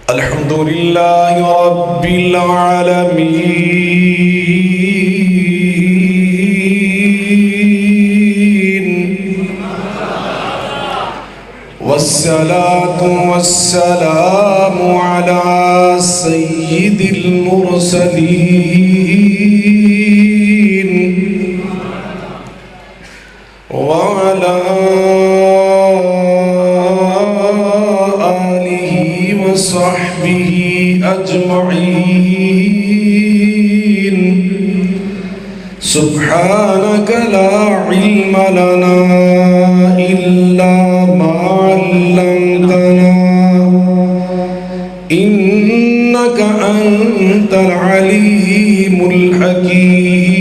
الحمد لله رب العالمين والصلاة والسلام على سيد المرسلين وعلى آله وصحبه أجمعين سبحانك لا علم لنا إلا ما علمتنا إنك أنت العليم الحكيم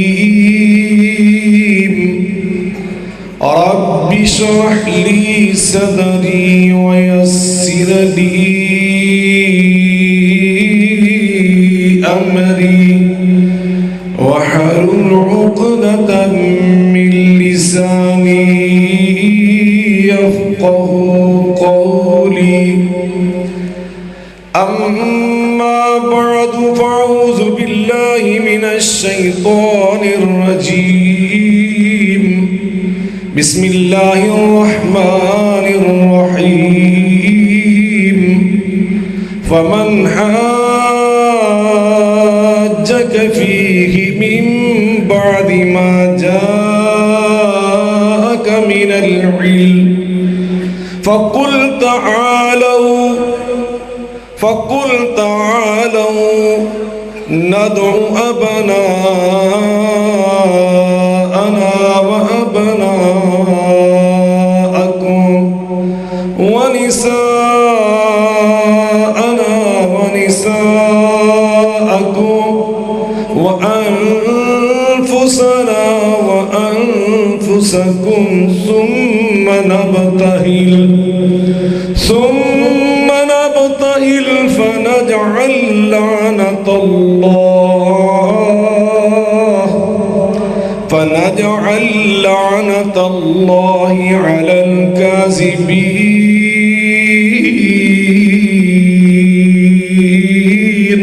رب اشرح لي صدري ويسر لي أمري واحلل عقدة من لساني يفقه قولي أما بعد فأعوذ بالله من الشيطان الرجيم بسم الله الرحمن الرحيم فمن حاجك فيه من بعد ما جاءك من العلم فقل تعالوا ندعو أبناءنا وأبناءكم ونساءنا ونساءكم وأنفسنا وأنفسكم ثم نبتهل فنجعل لعنة الله على الكاذبين.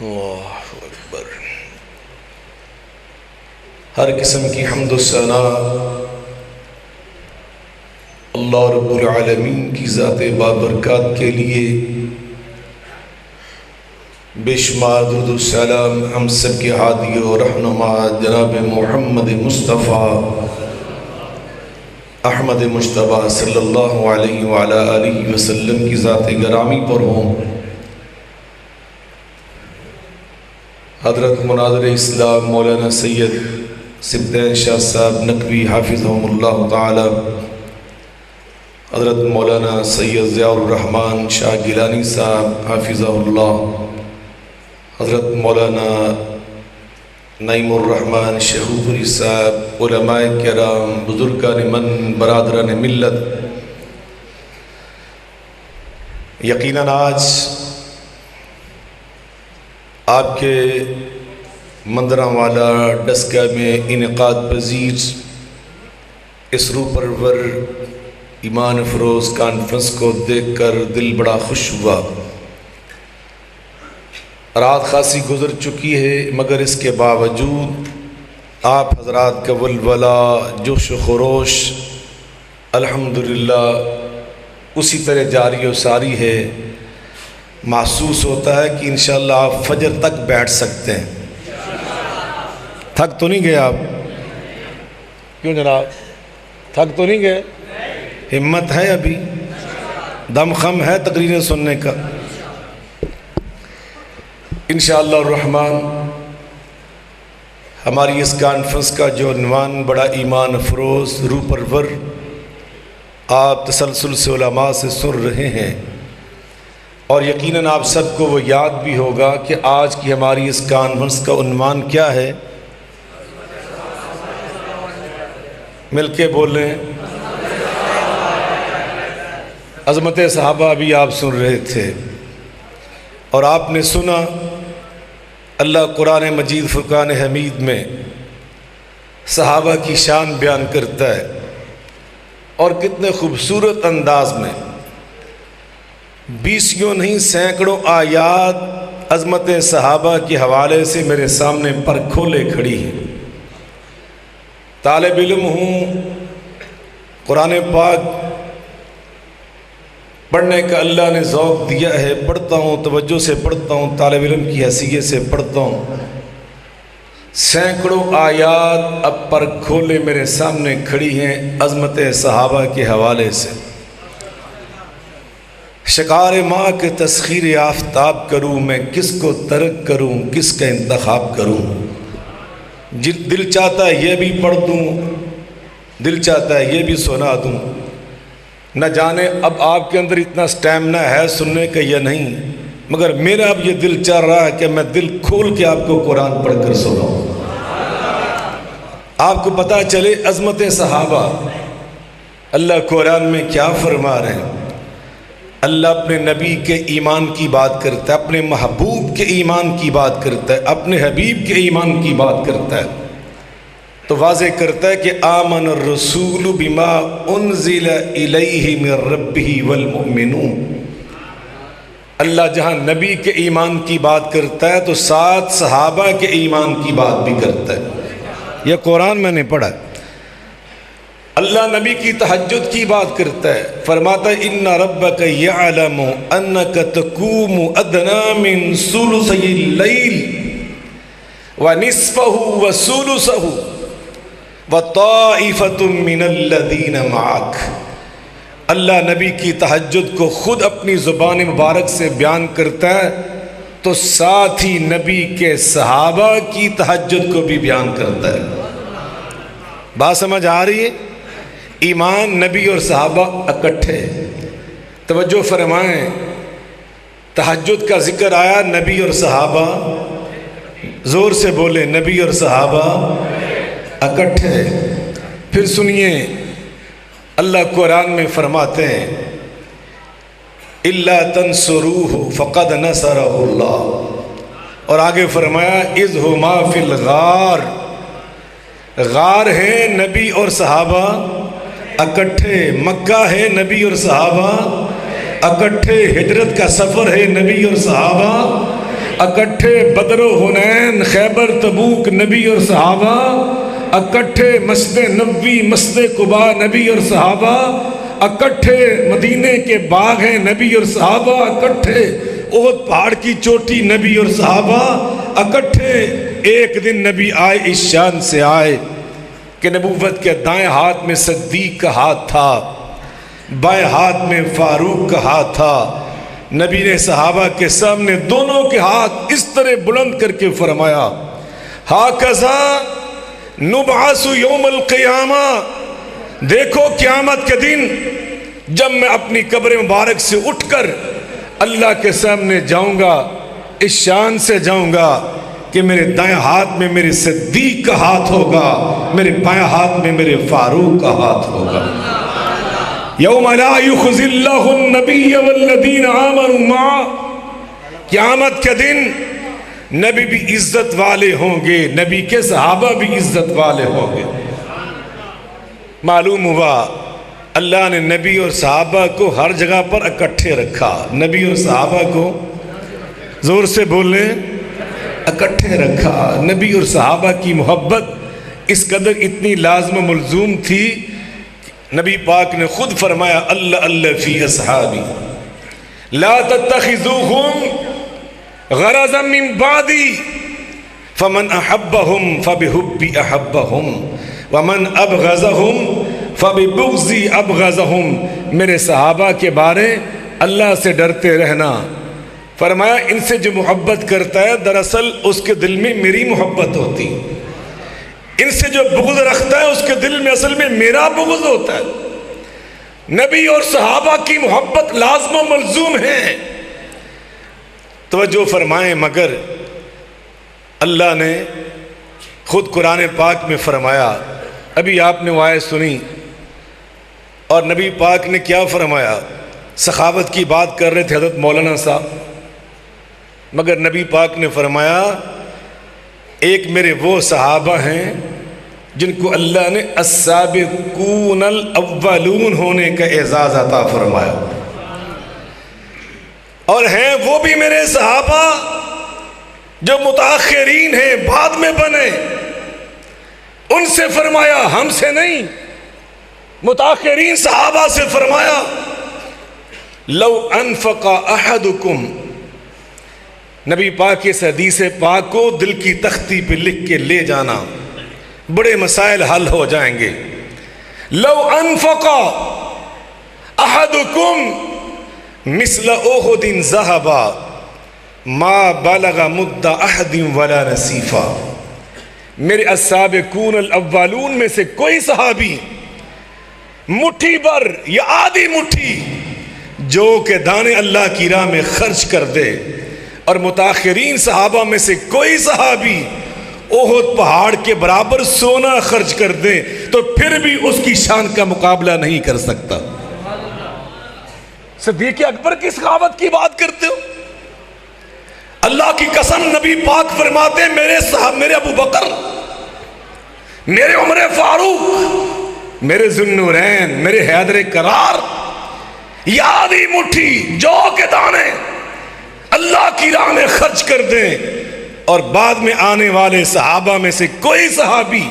اللہ اکبر. ہر قسم کی حمد و ثنا اللہ رب العالمین کی ذات بابرکات کے لیے. بے شمار درود و سلام ہم سب کے ہادی و رہنما جناب محمد مصطفیٰ احمد مجتبیٰ صلی اللہ علیہ وعلیٰ آلہ وسلم کی ذات گرامی پر ہوں. حضرت مناظر اسلام مولانا سید سبطین شاہ صاحب نقوی حافظہم اللہ تعالی، حضرت مولانا سید ضیاء الرحمن شاہ گیلانی صاحب حافظہ اللہ، حضرت مولانا نعیم الرحمن شہوپوری صاحب، علماء کرام، بزرگان من، برادران ملت. یقیناً آج آپ کے مندرانوالا ڈسکہ میں انعقاد پذیر اس روح پرور ایمان افروز کانفرنس کو دیکھ کر دل بڑا خوش ہوا. رات خاصی گزر چکی ہے مگر اس کے باوجود آپ حضرات کا ولولہ جوش و خروش الحمدللہ اسی طرح جاری و ساری ہے. محسوس ہوتا ہے کہ انشاءاللہ آپ فجر تک بیٹھ سکتے ہیں. تھک تو نہیں گئے آپ؟ کیوں جناب تھک تو نہیں گئے؟ ہمت ہے ابھی؟ دم خم ہے تقریریں سننے کا؟ انشاءاللہ الرحمن ہماری اس کانفرنس کا جو عنوان بڑا ایمان افروز روح پرور آپ تسلسل سے علماء سے سن رہے ہیں، اور یقیناً آپ سب کو وہ یاد بھی ہوگا کہ آج کی ہماری اس کانفرنس کا عنوان کیا ہے؟ مل کے بولیں. عظمت صحابہ بھی آپ سن رہے تھے، اور آپ نے سنا اللہ قرآن مجید فرقان حمید میں صحابہ کی شان بیان کرتا ہے، اور کتنے خوبصورت انداز میں بیسیوں نہیں سینکڑوں آیات عظمت صحابہ کے حوالے سے میرے سامنے پر کھولے کھڑی ہیں۔ طالب علم ہوں، قرآن پاک پڑھنے کا اللہ نے ذوق دیا ہے، پڑھتا ہوں، توجہ سے پڑھتا ہوں، طالب علم کی حیثیت سے پڑھتا ہوں۔ سینکڑوں آیات اب پر کھولے میرے سامنے کھڑی ہیں عظمت صحابہ کے حوالے سے۔ شکار ماں کے تسخیر آفتاب کروں، میں کس کو ترک کروں، کس کا انتخاب کروں؟ دل چاہتا ہے یہ بھی پڑھ دوں، دل چاہتا ہے یہ بھی سنا دوں۔ نہ جانے اب آپ کے اندر اتنا سٹیمنا ہے سننے کا یا نہیں، مگر میرا اب یہ دل چاہ رہا ہے کہ میں دل کھول کے آپ کو قرآن پڑھ کر سناؤں، آپ کو پتہ چلے عظمت صحابہ۔ اللہ قرآن میں کیا فرما رہے ہیں؟ اللہ اپنے نبی کے ایمان کی بات کرتا ہے، اپنے محبوب کے ایمان کی بات کرتا ہے، اپنے حبیب کے ایمان کی بات کرتا ہے، تو واضح کرتا ہے کہ آمن الرسول بما انزل الیہ من ربہ والمؤمنون۔ اللہ جہاں نبی کے ایمان کی بات کرتا ہے تو ساتھ صحابہ کے ایمان کی بات بھی کرتا ہے۔ یہ قرآن میں نے پڑھا۔ اللہ نبی کی تہجد کی بات کرتا ہے، فرماتا ہے ان ربک یعلم انک تقوم ادنی من ثلثی اللیل ونصفہ وثلثہ وطائفۃ من الذین معک۔ اللہ نبی کی تہجد کو خود اپنی زبان مبارک سے بیان کرتا ہے تو ساتھ ہی نبی کے صحابہ کی تہجد کو بھی بیان کرتا ہے۔ بات سمجھ آ رہی ہے؟ ایمان نبی اور صحابہ اکٹھے۔ توجہ فرمائیں، تہجد کا ذکر آیا، نبی اور صحابہ، زور سے بولے، نبی اور صحابہ اکٹھے۔ پھر سنیے اللہ قرآن میں فرماتے ہیں الا تنصروہ فقد نصرہ اللہ، اور آگے فرمایا اذ ہما فی الغار۔ غار ہے نبی اور صحابہ اکٹھے، مکہ ہے نبی اور صحابہ اکٹھے، ہجرت کا سفر ہے نبی اور صحابہ اکٹھے، بدر و حنین، خیبر، تبوک، نبی اور صحابہ اکٹھے، مسجد نبوی، مسجد قباء، نبی اور صحابہ اکٹھے، مدینے کے باغ ہیں نبی اور صحابہ اکٹھے، احد پہاڑ کی چوٹی نبی اور صحابہ اکٹھے۔ ایک دن نبی آئے، اس شان سے آئے کہ نبوت کے دائیں ہاتھ میں صدیق کا ہاتھ تھا، بائیں ہاتھ میں فاروق کا ہاتھ تھا۔ نبی نے صحابہ کے سامنے دونوں کے ہاتھ اس طرح بلند کر کے فرمایا ہاکذا نبعث یوم القیامہ، دیکھو قیامت کے دن جب میں اپنی قبر مبارک سے اٹھ کر اللہ کے سامنے جاؤں گا، اس شان سے جاؤں گا کہ میرے دائیں ہاتھ میں میرے صدیق کا ہاتھ ہوگا، میرے بائیں ہاتھ میں میرے فاروق کا ہاتھ ہوگا۔ یوم لا یخزی اللہ النبی والذین آمنوا معہ، قیامت کے دن نبی بھی عزت والے ہوں گے، نبی کے صحابہ بھی عزت والے ہوں گے۔ معلوم ہوا اللہ نے نبی اور صحابہ کو ہر جگہ پر اکٹھے رکھا، نبی اور صحابہ کو زور سے بولیں اکٹھے رکھا۔ نبی اور صحابہ کی محبت اس قدر اتنی لازم و ملزوم تھی، نبی پاک نے خود فرمایا اللہ اللہ فی اصحابی لا تتخذوہم غرضا من بعدی فمن احبہم فبحبی احبہم ومن ابغضہم فببغضی ابغضہم۔ میرے صحابہ کے بارے اللہ سے ڈرتے رہنا۔ فرمایا ان سے جو محبت کرتا ہے دراصل اس کے دل میں میری محبت ہوتی، ان سے جو بغض رکھتا ہے اس کے دل میں اصل میں میرا بغض ہوتا ہے۔ نبی اور صحابہ کی محبت لازم و ملزوم ہے۔ توجہ فرمائیں، مگر اللہ نے خود قرآن پاک میں فرمایا، ابھی آپ نے وہ آیت سنی اور نبی پاک نے کیا فرمایا؟ سخاوت کی بات کر رہے تھے حضرت مولانا صاحب، مگر نبی پاک نے فرمایا ایک میرے وہ صحابہ ہیں جن کو اللہ نے السابقون الاولون ہونے کا اعزاز عطا فرمایا۔ اور ہیں وہ بھی میرے صحابہ جو متاخرین ہیں، بعد میں بنے، ان سے فرمایا، ہم سے نہیں، متاخرین صحابہ سے فرمایا لو انفق احدکم، نبی پاک کی اس حدیث پاک کو دل کی تختی پہ لکھ کے لے جانا، بڑے مسائل حل ہو جائیں گے۔ لو انفق احدکم مثل احد ذهبا ما بلغ مد احد ولا نصیفا، میرے السابقون الاولون میں سے کوئی صحابی مٹھی بھر یا آدھی مٹھی جو کہ دانے اللہ کی راہ میں خرچ کر دے، اور متاخرین صحابہ میں سے کوئی صحابی احد پہاڑ کے برابر سونا خرچ کر دے تو پھر بھی اس کی شان کا مقابلہ نہیں کر سکتا۔ صدیق اکبر کی سخاوت کی بات کرتے ہو؟ اللہ کی قسم نبی پاک فرماتے ہیں میرے ابو بکر، میرے عمر فاروق، میرے ذوالنورین، میرے حیدر کرار، یا آدھی مٹھی جو کے دانے اللہ کی راہ میں خرچ کر دیں، اور بعد میں آنے والے صحابہ میں سے کوئی صحابی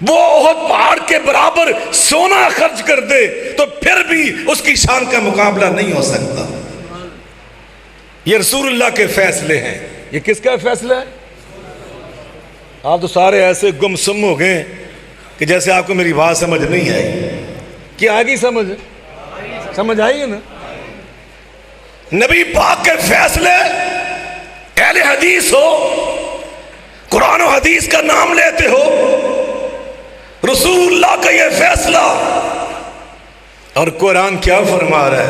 وہ احد پہاڑ کے برابر سونا خرچ کر دے تو پھر بھی اس کی شان کا مقابلہ نہیں ہو سکتا۔ یہ رسول اللہ کے فیصلے ہیں۔ یہ کس کا فیصلہ ہے؟ آپ تو سارے ایسے گم سم ہو گئے کہ جیسے آپ کو میری بات سمجھ نہیں آئی۔ کیا آگی سمجھ آئی ہے نا؟ نبی پاک کے فیصلے، اہل حدیث ہو، قرآن و حدیث کا نام لیتے ہو، رسول اللہ کا یہ فیصلہ، اور قرآن کیا فرما رہا ہے؟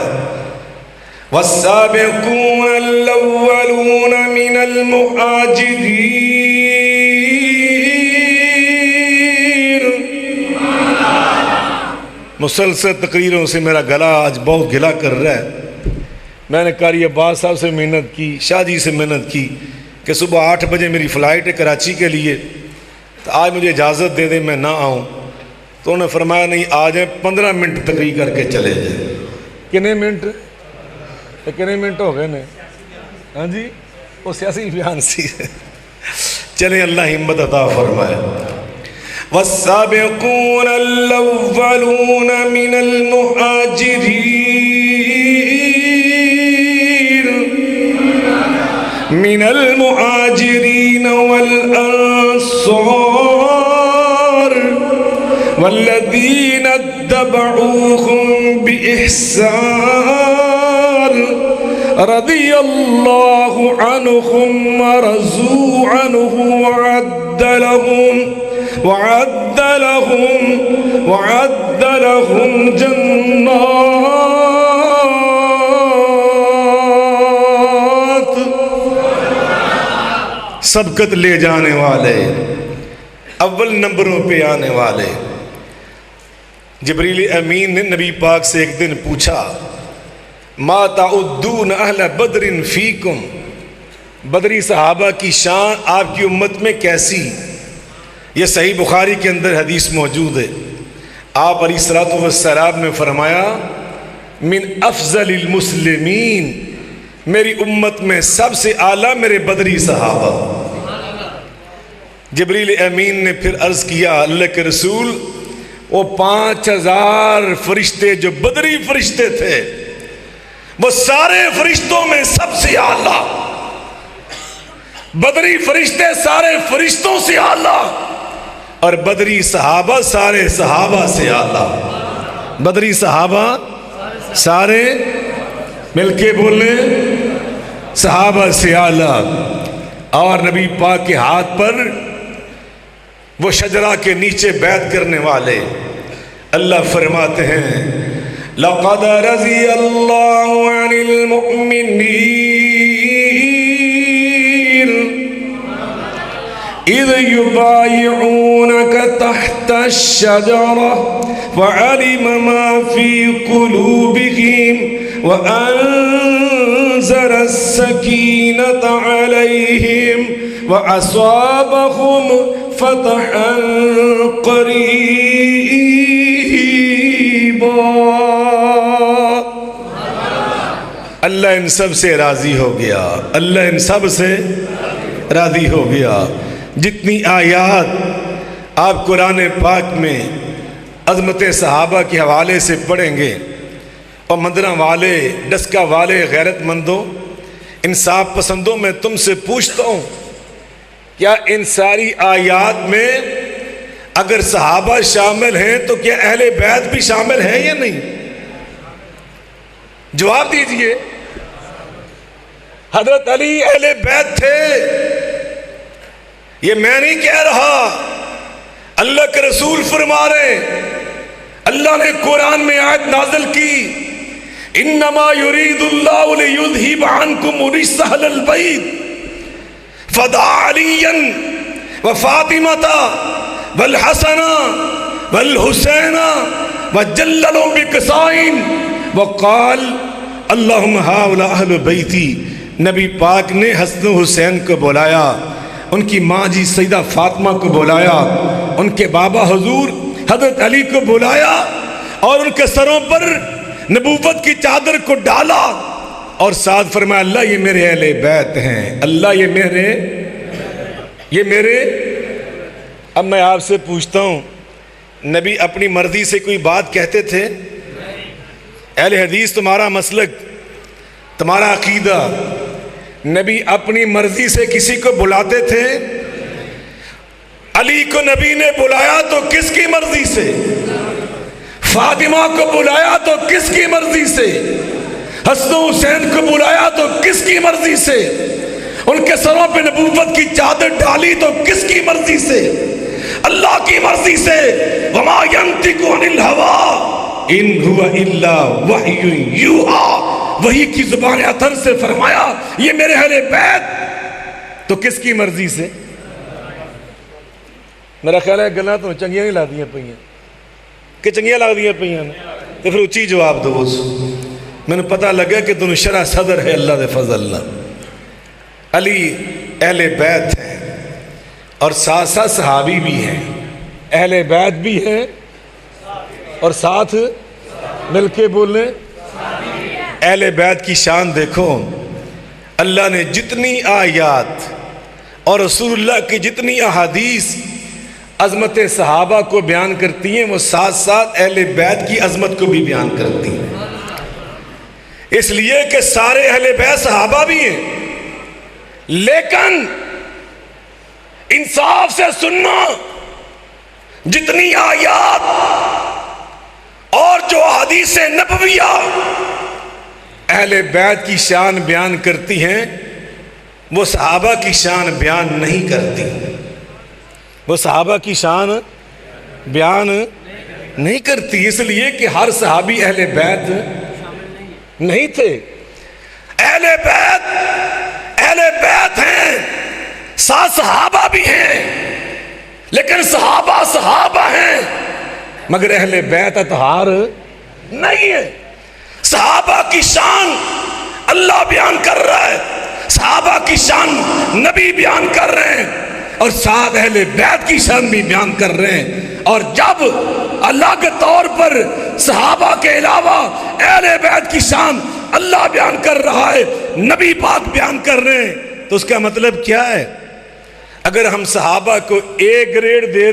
وَالسَّابِقُونَ الْأَوَّلُونَ مِنَ الْمُهَاجِرِينَ، مسلسل تقریروں سے میرا گلا آج بہت گلا کر رہا ہے۔ میں نے قاری عباس صاحب سے محنت کی، شاہ جی سے محنت کی کہ صبح 8 بجے میری فلائٹ ہے کراچی کے لیے، تو آج مجھے اجازت دے دیں میں نہ آؤں، تو انہوں نے فرمایا نہیں آ جائیں، 15 منٹ تقریر کر کے چلے جائیں۔ کتنے منٹ ہو گئے نا؟ ہاں جی، وہ سیاسی بیان سی چلیں، اللہ ہمت عطا فرمائے۔ وَالسَّابِقُونَ الْأَوَّلُونَ مِنَ الْمُهَاجِرِينَ وَالْأَنصَارِ وَالَّذِينَ اتَّبَعُوهُم بِإِحْسَانٍ رَضِيَ اللَّهُ عَنْهُمْ وَرَضُوا عَنْهُ وَأَعَدَّ لَهُمْ جَنَّاتٍ، سبقت لے جانے والے، اول نمبروں پہ آنے والے۔ جبریل امین نے نبی پاک سے ایک دن پوچھا، ما تعدون اہل بدر فیکم، بدری صحابہ کی شان آپ کی امت میں کیسی؟ یہ صحیح بخاری کے اندر حدیث موجود ہے۔ آپ علیہ الصلوۃ والسلام نے فرمایا، من افضل المسلمین، میری امت میں سب سے اعلیٰ میرے بدری صحابہ۔ جبریل امین نے پھر عرض کیا، اللہ کے رسول، وہ 5000 فرشتے جو بدری فرشتے تھے، وہ سارے فرشتوں میں سب سے اعلیٰ، بدری فرشتے سارے فرشتوں سے اعلیٰ، اور بدری صحابہ سارے صحابہ سے اعلیٰ۔ بدری صحابہ سارے مل کے بولیں، صحابہ سے اعلیٰ۔ اور نبی پاک کے ہاتھ پر وہ شجرہ کے نیچے بیعت کرنے والے، اللہ فرماتے ہیں، لَقَدْ رَضِيَ اللَّهُ عَنِ الْمُؤْمِنِينَ إِذْ يُبَايِعُونَكَ تَحْتَ الشَّجَرَةِ فَعَلِمَ مَا فِي قُلُوبِهِمْ وَأَنزَلَ السَّكِينَةَ عَلَيْهِمْ وَأَصَابَهُمْ فَتْحًا قَرِيبًا۔ اللہ اللہ ان سب سے راضی ہو گیا، اللہ ان سب سے راضی ہو گیا۔ جتنی آیات آپ قرآن پاک میں عظمت صحابہ کے حوالے سے پڑھیں گے، اور مندرہ والے، ڈسکا والے، غیرت مندوں، انصاف پسندوں، میں تم سے پوچھتا ہوں کیا ان ساری آیات میں اگر صحابہ شامل ہیں تو کیا اہل بیت بھی شامل ہیں یا نہیں؟ جواب دیجئے۔ حضرت علی اہل بیت تھے، یہ میں نہیں کہہ رہا، اللہ کے رسول فرما رہے، اللہ نے قرآن میں آیت نازل کی، انما یرید اللہ لیذہب عنکم الرجس اہل البیت فدعا علیا وفاطمۃ والحسن والحسین وجللوا بقصائن وقال اللہم ہؤلاء اہل بیتی۔ نبی پاک نے حسن و حسین کو بلایا، ان کی ماں جی سیدہ فاطمہ کو بلایا، ان کے بابا حضور حضرت علی کو بلایا، اور ان کے سروں پر نبوت کی چادر کو ڈالا، اور ساتھ فرمایا اللہ یہ میرے اہل بیت ہیں، اللہ یہ میرے۔ اب میں آپ سے پوچھتا ہوں، نبی اپنی مرضی سے کوئی بات کہتے تھے؟ اہل حدیث تمہارا مسلک، تمہارا عقیدہ، نبی اپنی مرضی سے کسی کو بلاتے تھے؟ علی کو نبی نے بلایا تو کس کی مرضی سے؟ فاطمہ کو بلایا تو کس کی مرضی سے؟ حسن و حسین کو بلایا تو کس کی مرضی سے؟ ان کے سروں پہ نبوت کی چادر ڈالی تو کس کی مرضی سے؟ اللہ کی مرضی سے۔ وما ينطق عن الهوى ان هو الا وحی یوحی، وحی کی زبان اطہر سے فرمایا یہ میرے اہل بیت، تو کس کی مرضی سے؟ میرا خیال ہے گلاں تو چنگیاں نہیں لا دیاں پئیاں کہ چنگیاں لا دیاں پئیاں نے، تو پھر اچھی جواب دو۔ میں نے پتہ لگا کہ تم شرح صدر ہے اللہ دے فضل اللہ۔ علی اہل بیت ہیں اور ساتھ ساتھ صحابی بھی ہیں، اہل بیت بھی ہیں اور ساتھ مل کے بولیں اہل بیت کی شان دیکھو۔ اللہ نے جتنی آیات اور رسول اللہ کی جتنی احادیث عظمت صحابہ کو بیان کرتی ہیں، وہ ساتھ ساتھ اہل بیت کی عظمت کو بھی بیان کرتی ہیں، اس لیے کہ سارے اہل بیت صحابہ بھی ہیں، لیکن انصاف سے سننا، جتنی آیات اور جو احادیث نبویہ اہل بیت کی شان بیان کرتی ہیں، وہ صحابہ کی شان بیان نہیں کرتی، وہ صحابہ کی شان بیان نہیں کرتی، اس لیے کہ ہر صحابی اہل بیت نہیں تھے۔ اہل بیت ہیں، ساتھ صحابہ بھی ہیں، لیکن صحابہ ہیں مگر اہل بیت اطہار نہیں ہے۔ صحابہ کی شان اللہ بیان کر رہا ہے، صحابہ کی شان نبی بیان کر رہے ہیں، اور ساتھ اہل بیت کی شان بھی بیان کر رہے ہیں۔ اور جب اللہ کے طور پر صحابہ کے علاوہ اہل بیت کی شان اللہ بیان کر رہا ہے، نبی پاک بیان کر رہے ہیں، تو اس کا مطلب کیا ہے؟ اگر ہم صحابہ کو اے گریڈ دے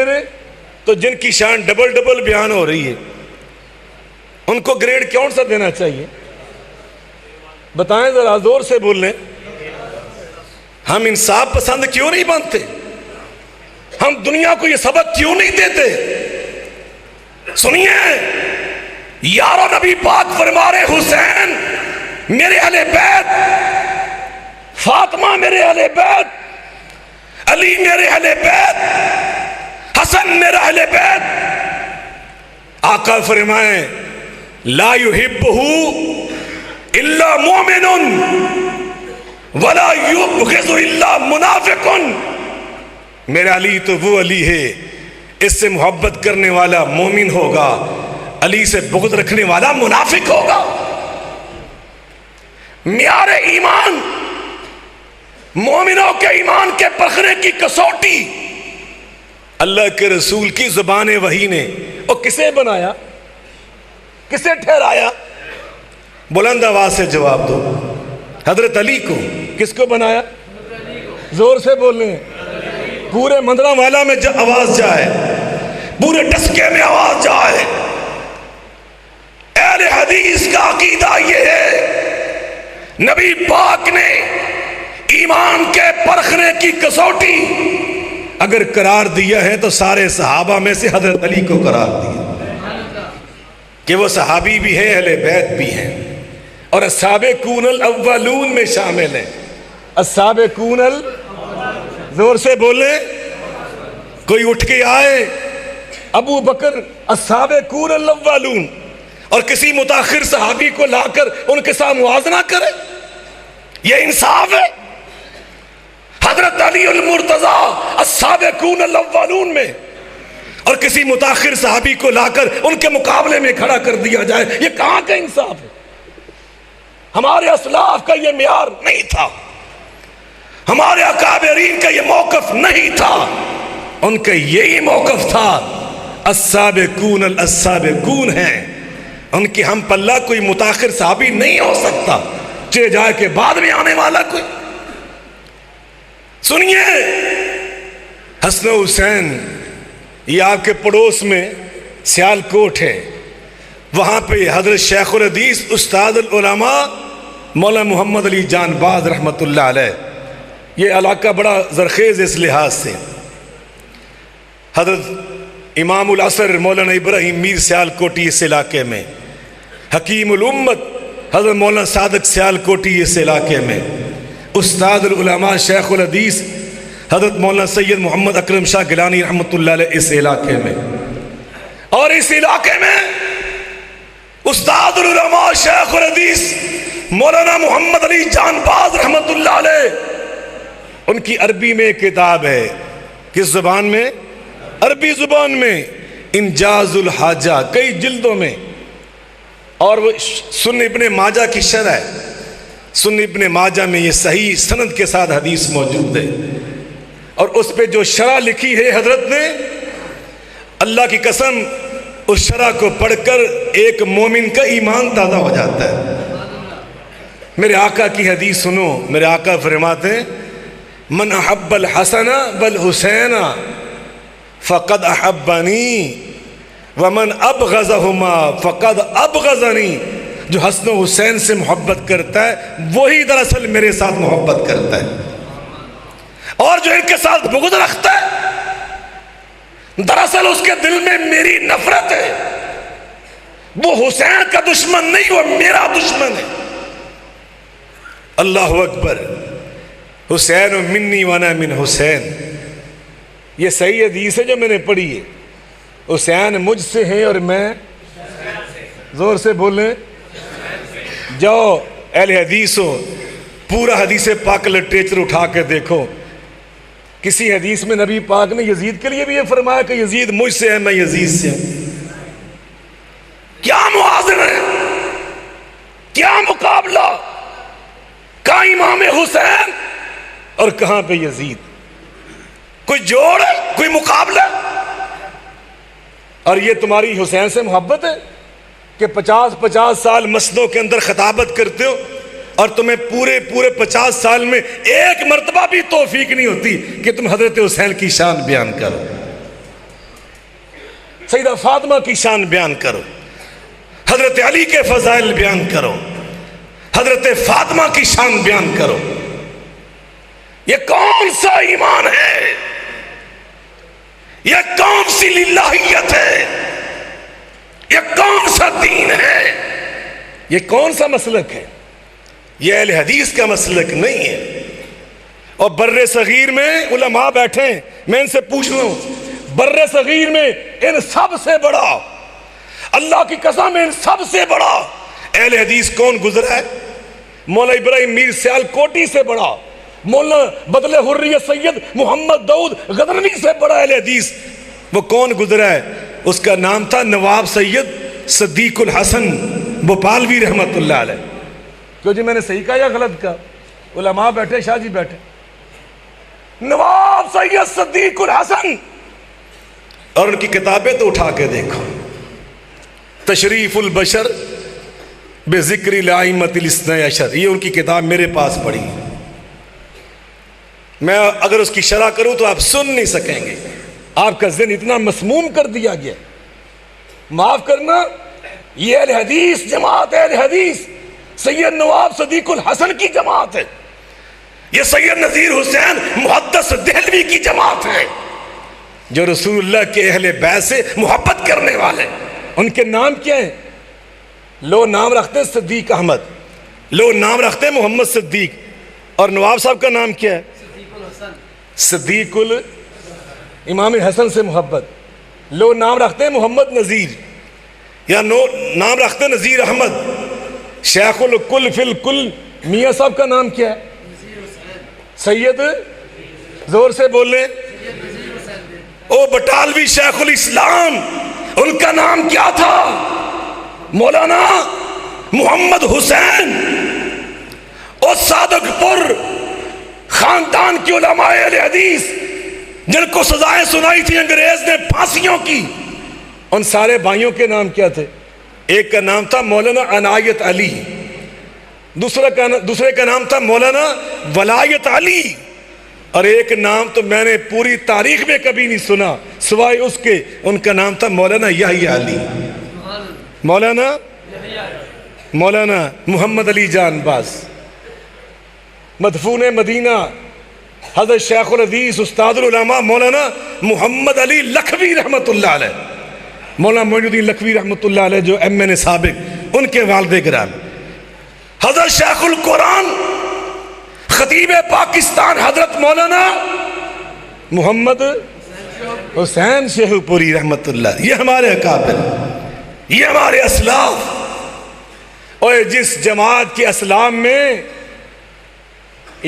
رہے تو جن کی شان ڈبل بیان ہو رہی ہے ان کو گریڈ کون سا دینا چاہیے؟ بتائیں ذرا، زور سے بول لیں۔ ہم انصاف پسند کیوں نہیں بنتے؟ ہم دنیا کو یہ سبق کیوں نہیں دیتے؟ سنیے یارو، نبی پاک فرما رہے حسین میرے اہل بیت، فاطمہ میرے اہل بیت، علی میرے اہل بیت، حسن میرا اہل بیت۔ آقا فرمائیں لا یحبہ الا مومن ولا یبغض الا منافق۔ میرا علی تو وہ علی ہے، اس سے محبت کرنے والا مومن ہوگا، علی سے بغض رکھنے والا منافق ہوگا۔ معیار ایمان، مومنوں کے ایمان کے پرکھنے کی کسوٹی اللہ کے رسول کی زبان وحی نے، اور کسے بنایا، کسے ٹھہرایا؟ بلند آواز سے جواب دو. حضرت علی کو. کس کو بنایا؟ زور سے بولیں. پورے مندرہ والا میں آواز جائے, پورے ڈسکے میں آواز جائے. اہل حدیث کا عقیدہ یہ ہے, نبی پاک نے ایمان کے پرکھنے کی کسوٹی اگر قرار دیا ہے تو سارے صحابہ میں سے حضرت علی کو قرار دیا کہ وہ صحابی بھی ہیں, اہل بیت بھی ہیں, اور السابقون الاولون میں شامل ہیں. السابقون زور سے بولیں, کوئی اٹھ کے آئے ابو بکر السابقون الاولون اور کسی متاخر صحابی کو لا کر ان کے ساتھ موازنہ کرے؟ یہ انصاف ہے؟ حضرت علی المرتضی السابقون الاولون میں اور کسی متاخر صحابی کو لا کر ان کے مقابلے میں کھڑا کر دیا جائے, یہ کہاں کا انصاف ہے؟ ہمارے اسلاف کا یہ معیار نہیں تھا, ہمارے اکابرین کا یہ موقف نہیں تھا, ان کا یہی موقف تھا. السابقون السابقون ہیں, ان کی ہم پلہ کوئی متاخر صحابی نہیں ہو سکتا, چلے جائے کہ بعد میں آنے والا کوئی. سنیے, حسن و حسین یہ آپ کے پڑوس میں سیالکوٹ ہے, وہاں پہ حضرت شیخ الحدیث استاد العلماء مولانا محمد علی جان باز رحمت اللہ علیہ, یہ علاقہ بڑا زرخیز اس لحاظ سے. حضرت امام العصر مولانا ابراہیم میر سیالکوٹی اس علاقے میں, حکیم الامت حضرت مولانا صادق سیالکوٹی اس علاقے میں, استاد العلماء شیخ الحدیث حضرت مولانا سید محمد اکرم شاہ گیلانی رحمت اللہ علیہ اس علاقے میں. اور اس علاقے میں استاد العلماء شیخ الحدیث مولانا محمد علی جان باز رحمت اللہ علیہ, ان کی عربی میں کتاب ہے. کس زبان میں؟ عربی زبان میں. انجاز الحاجہ, کئی جلدوں میں. اور وہ سنن ابن ماجہ کی شرح ہے. سنن ابن ماجہ میں یہ صحیح سند کے ساتھ حدیث موجود ہے, اور اس پہ جو شرح لکھی ہے حضرت نے, اللہ کی قسم اس شرح کو پڑھ کر ایک مومن کا ایمان تازہ ہو جاتا ہے. میرے آقا کی حدیث سنو, میرے آقا فرماتے ہیں من احب الحسن والحسین فقد احبنی ومن ابغضہما فقد ابغضنی. جو حسن و حسین سے محبت کرتا ہے وہی دراصل میرے ساتھ محبت کرتا ہے, اور جو ان کے ساتھ بغض رکھتا ہے دراصل اس کے دل میں میری نفرت ہے. وہ حسین کا دشمن نہیں, وہ میرا دشمن ہے. اللہ اکبر. حسین منی وانا من حسین, یہ صحیح حدیث ہے جو میں نے پڑھی ہے. حسین مجھ سے ہے اور میں, زور سے بولیں, جاؤ اہل حدیث ہو پورا حدیث پاک لٹریچر اٹھا کے دیکھو, کسی حدیث میں نبی پاک نے یزید کے لیے بھی یہ فرمایا کہ یزید مجھ سے ہے میں یزید سے ہوں. کیا موازنہ ہے, کیا مقابلہ, کہاں امام حسین اور کہاں پہ یزید, کوئی جوڑ ہے, کوئی مقابلہ؟ اور یہ تمہاری حسین سے محبت ہے کہ 50 سال مسجدوں کے اندر خطابت کرتے ہو اور تمہیں پورے 50 سال میں ایک مرتبہ بھی توفیق نہیں ہوتی کہ تم حضرت حسین کی شان بیان کرو, سیدہ فاطمہ کی شان بیان کرو, حضرت علی کے فضائل بیان کرو, حضرت فاطمہ کی شان بیان کرو. یہ کون سا ایمان ہے, یہ کون سی للہیت ہے, یہ کون سا دین ہے, یہ کون سا مسلک ہے؟ یہ اہل حدیث کا مسلک نہیں ہے. اور بر صغیر میں علماء بیٹھے ہیں, میں ان سے پوچھ لوں بر صغیر میں ان سب سے بڑا, اللہ کی قسم ان سب سے بڑا اہل حدیث کون گزرا ہے؟ مولانا ابراہیم میر سیالکوٹی سے بڑا, مولانا بدل حریت سید محمد داؤد غزنوی سے بڑا اہل حدیث وہ کون گزرا ہے؟ اس کا نام تھا نواب سید صدیق الحسن بھوپالوی رحمت اللہ علیہ. کیوں جی, میں نے صحیح کہا یا غلط کہا؟ علماء بیٹھے, شاہ جی بیٹھے, نواب سید صدیق الحسن, اور ان کی کتابیں تو اٹھا کے دیکھو. تشریف البشر بذکر الائمۃ الاثنی عشر، یہ ان کی کتاب میرے پاس پڑی، میں اگر اس کی شرح کروں تو آپ سن نہیں سکیں گے، آپ کا ذہن اتنا مسموم کر دیا گیا۔ معاف کرنا، یہ اہل حدیث جماعت، اہل حدیث سید نواب صدیق الحسن کی جماعت ہے، یہ سید نذیر حسین محدث دہلوی کی جماعت ہے، جو رسول اللہ کے اہل بیت سے محبت کرنے والے۔ ان کے نام کیا ہیں؟ لو نام رکھتے ہیں صدیق احمد، لو نام رکھتے ہیں محمد صدیق، اور نواب صاحب کا نام کیا ہے؟ صدیق امام حسن سے محبت۔ لو نام رکھتے ہیں محمد نذیر، یا نام رکھتے ہیں نذیر احمد۔ شیخ الکل فی الکل میاں صاحب کا نام کیا ہے؟ سید، زور سے بولیں، او بٹالوی شیخ الاسلام، ان کا نام کیا تھا؟ مولانا محمد حسین۔ او صادق پور خاندان کی علماء اہل حدیث جن کو سزائیں سنائی تھی انگریز نے پھانسیوں کی، ان سارے بھائیوں کے نام کیا تھے؟ ایک کا نام تھا مولانا عنایت علی، دوسرے کا نام تھا مولانا ولایت علی، اور ایک نام تو میں نے پوری تاریخ میں کبھی نہیں سنا سوائے اس کے، ان کا نام تھا مولانا یحییٰ علی، مولانا محمد علی جان باز، مدفون مدینہ حضرت شیخ الحدیث استاد العلماء مولانا محمد علی لکھوی رحمۃ اللہ علیہ، مولانا معین الدین لکھوی رحمۃ اللہ علیہ جو MN سابق، ان کے والد گرامی، حضرت شیخ القرآن خطیب پاکستان حضرت مولانا محمد حسین شیخ پوری رحمۃ اللہ، یہ ہمارے اکابر، یہ ہمارے اسلاف۔ اور جس جماعت کے اسلام میں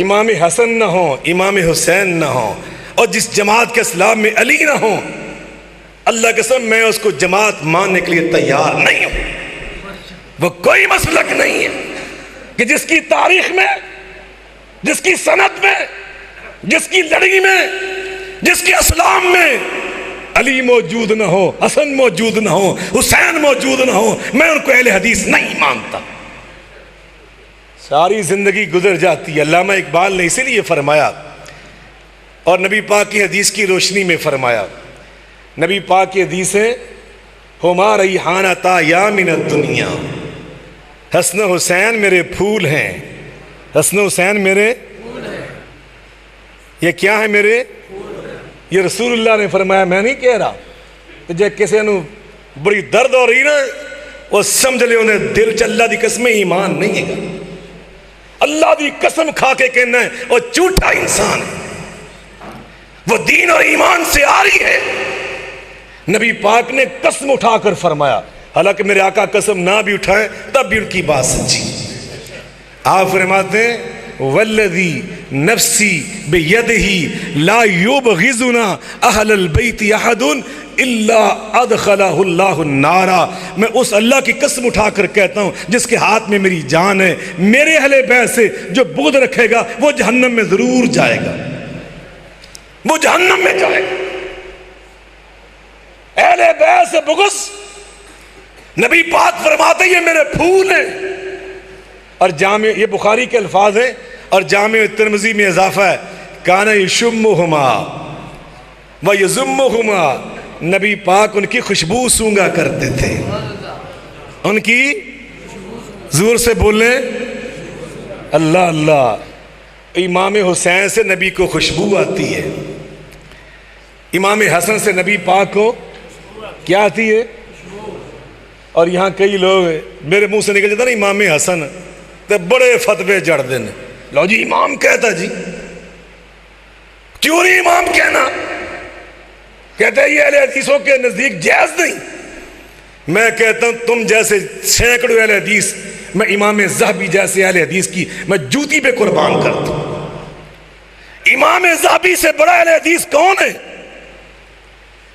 امام حسن نہ ہو، امام حسین نہ ہو، اور جس جماعت کے اسلام میں علی نہ ہو، اللہ کے قسم میں اس کو جماعت ماننے کے لیے تیار نہیں ہوں۔ وہ کوئی مسلک نہیں ہے کہ جس کی تاریخ میں، جس کی سند میں، جس کی لڑی میں، جس کے اسلام میں علی موجود نہ ہو، حسن موجود نہ ہو، حسین موجود نہ ہو، میں ان کو اہل حدیث نہیں مانتا۔ ساری زندگی گزر جاتی ہے۔ علامہ اقبال نے اسی لیے فرمایا، اور نبی پاک کی حدیث کی روشنی میں فرمایا، نبی پاک کی حدیث ہے، ہما ریحانتا یا من الدنیا، حسن حسین میرے پھول ہیں، حسن حسین میرے یہ کیا ہے؟ میرے، یہ رسول اللہ نے فرمایا، میں نہیں کہہ رہا۔ جے کسی نے بڑی درد ہو رہی نا، وہ سمجھ لے انہیں دل چ اللہ دی قسم ایمان نہیں ہے گا، اللہ دی قسم کھا کے کہنا ہے وہ جھوٹا انسان ہے، وہ دین اور ایمان سے آ رہی ہے۔ نبی پاک نے قسم اٹھا کر فرمایا، حالانکہ میرے آقا قسم نہ بھی اٹھائیں تب بھی ان کی بات سچی۔ آپ فرماتے ہیں والذی نفسی بیدہ لا یبغضنا اہل البیت احد الا ادخلہ اللہ النار، میں اس اللہ کی قسم اٹھا کر کہتا ہوں جس کے ہاتھ میں میری جان ہے، میرے اہل بیت سے جو بغض رکھے گا وہ جہنم میں ضرور جائے گا، وہ جہنم میں جائے گا۔ اہل بیت سے بغض، نبی پاک فرماتے یہ میرے پھول ہیں، اور جامع، یہ بخاری کے الفاظ ہیں، اور جامع ترمذی میں اضافہ ہے، کان یشمہما ویذمہما، نبی پاک ان کی خوشبو سونگا کرتے تھے، ان کی، زور سے بولیں اللہ اللہ۔ امام حسین سے نبی کو خوشبو آتی ہے، امام حسن سے نبی پاک کو کیا آتی ہے؟ اور یہاں کئی لوگ میرے منہ سے نکل جاتا نا امام حسن تے بڑے فتوے جڑ دیں، لو جی امام کہتا، جی کیوں نہیں امام کہنا؟ کہتے ہیں یہ اہل حدیثوں کے نزدیک جائز نہیں۔ میں کہتا ہوں تم جیسے سینکڑوں اہل حدیث، میں امام ذہبی جیسے اہل حدیث کی میں جوتی پہ قربان کرتا ہوں۔ امام ذہبی سے بڑا اہل حدیث کون ہے؟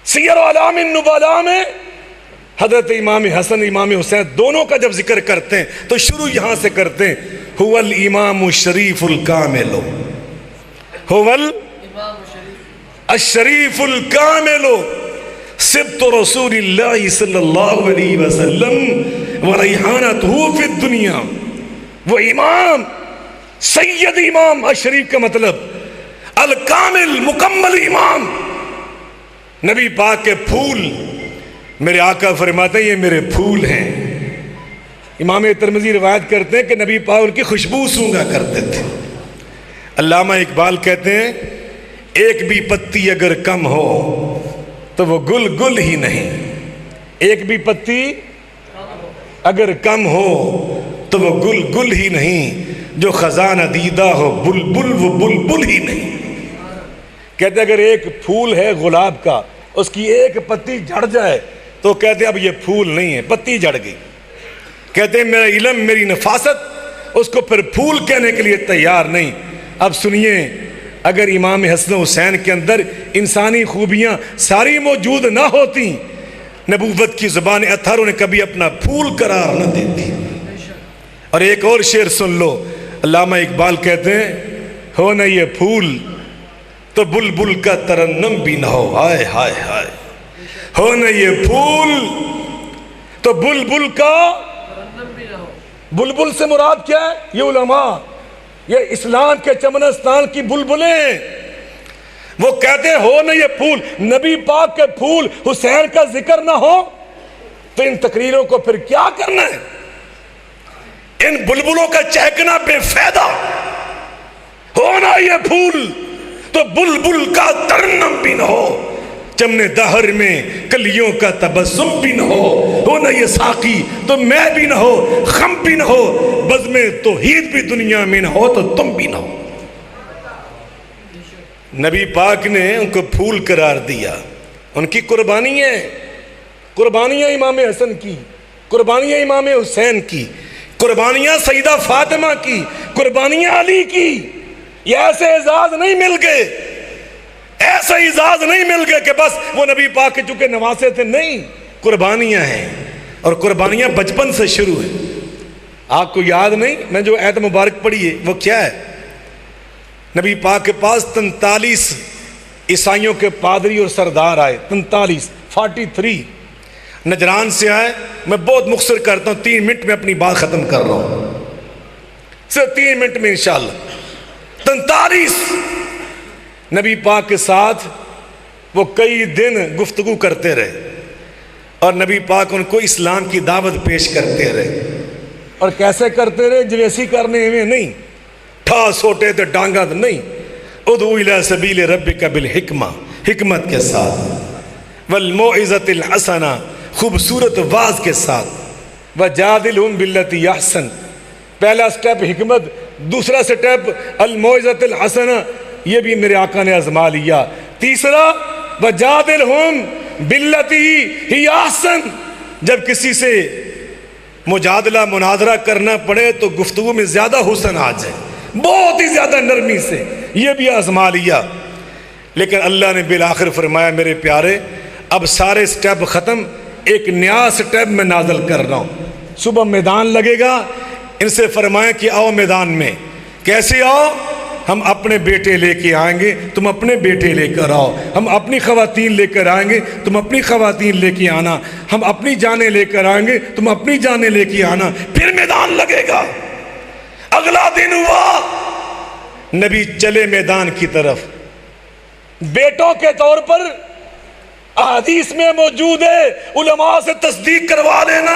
سیر اعلام النبلاء میں حضرت امام حسن امام حسین دونوں کا جب ذکر کرتے ہیں تو شروع یہاں سے کرتے ہیں، هو الامام الشریف الکامل، هو الشریف الکامل، سبط رسول اللہ صلی اللہ علیہ وسلم وَرَيْحَانَتُهُ فِي الدُّنْيَا. وہ امام، سید امام اشریف کا مطلب الکامل، مکمل امام، نبی پاک کے پھول. میرے آقا فرماتے ہیں یہ میرے پھول ہیں. امام ترمذی روایت کرتے ہیں کہ نبی پاک ان کی خوشبو سونگا کرتے تھے. علامہ اقبال کہتے ہیں ایک بھی پتی اگر کم ہو تو وہ گل گل ہی نہیں. ایک بھی پتی اگر کم ہو تو وہ گل گل ہی نہیں. جو خزانہ دیدہ ہو بلبل وہ بلبل ہی نہیں. کہتے اگر ایک پھول ہے گلاب کا، اس کی ایک پتی جھڑ جائے تو کہتے اب یہ پھول نہیں ہے، پتی جھڑ گئی. کہتے ہیں میرا علم، میری نفاست اس کو پھر پھول کہنے کے لیے تیار نہیں. اب سنیے، اگر امام حسن حسین کے اندر انسانی خوبیاں ساری موجود نہ ہوتی، نبوت کی زبان اطہر انہیں کبھی اپنا پھول قرار نہ دیتی. اور ایک اور شعر سن لو، علامہ اقبال کہتے ہیں ہو نہ یہ پھول تو بلبل کا ترنم بھی نہ ہو. ہائے ہائے ہائے. ہو نہ یہ پھول تو بلبل کا، بلبل سے مراد کیا ہے؟ یہ علماء، یہ اسلام کے چمنستان کی بلبلیں. وہ کہتے ہیں ہو نہ یہ پھول، نبی پاک کے پھول حسین کا ذکر نہ ہو تو ان تقریروں کو پھر کیا کرنا ہے؟ ان بلبلوں کا چہکنا بے فائدہ. ہونا یہ پھول تو بلبل کا ترنم بھی نہ ہو، چمن دہر میں کلیوں کا تبسم بھی نہ ہو. ہونا یہ ساقی تو میں بھی نہ ہو، خم بھی نہ ہو، بزم توحید بھی دنیا میں نہ ہو تو تم بھی نہ ہو. نبی پاک نے ان کو پھول قرار دیا. ان کی قربانیاں، قربانیاں امام حسن کی، قربانیاں امام حسین کی، قربانیاں سیدہ فاطمہ کی، قربانیاں علی کی. یہ ایسے اعزاز نہیں مل گئے، ایسا اعزاز نہیں مل گئے کہ بس وہ نبی پاک کے چونکہ نواسے تھے. نہیں، قربانیاں ہیں، اور قربانیاں بچپن سے شروع ہیں. آپ کو یاد نہیں میں جو آیت مبارک پڑھی ہے وہ کیا ہے؟ نبی پاک کے پاس 43 عیسائیوں کے پادری اور سردار آئے. 43 نجران سے آئے. میں بہت مختصر کرتا ہوں، 3 منٹ میں اپنی بات ختم کر رہا ہوں، صرف 3 منٹ میں انشاءاللہ. 43 نبی پاک کے ساتھ وہ کئی دن گفتگو کرتے رہے، اور نبی پاک ان کو اسلام کی دعوت پیش کرتے رہے. اور کیسے کرتے رہے؟ جویسی کرنے میں نہیں، ٹھا سوٹے تو ڈانگا تو نہیں. ادعو الی سبیل ربک بالحکمہ، حکمت کے ساتھ، والموعظۃ الحسنہ، خوبصورت واز کے ساتھ، وجادلہم باللتی احسن. پہلا سٹیپ حکمت، دوسرا سٹیپ الموعظۃ الحسنہ، یہ بھی میرے آقا نے آزما لیا. تیسرا وجادلہم باللتی ہی احسن، جب کسی سے مجادلہ مناظرہ کرنا پڑے تو گفتگو میں زیادہ حسن آ جائے، بہت ہی زیادہ نرمی سے، یہ بھی آزما لیا. لیکن اللہ نے بالآخر فرمایا میرے پیارے اب سارے سٹیپ ختم، ایک نیا سٹیپ میں نازل کر رہا ہوں. صبح میدان لگے گا، ان سے فرمائیں کہ آؤ میدان میں. کیسے آؤ؟ ہم اپنے بیٹے لے کے آئیں گے، تم اپنے بیٹے لے کر آؤ. ہم اپنی خواتین لے کر آئیں گے، تم اپنی خواتین لے کے آنا. ہم اپنی جانیں لے کر آئیں گے، تم اپنی جانیں لے کے آنا. پھر میدان لگے گا. اگلا دن ہوا، نبی چلے میدان کی طرف. بیٹوں کے طور پر احادیث میں موجود ہے، علماء سے تصدیق کروا لینا،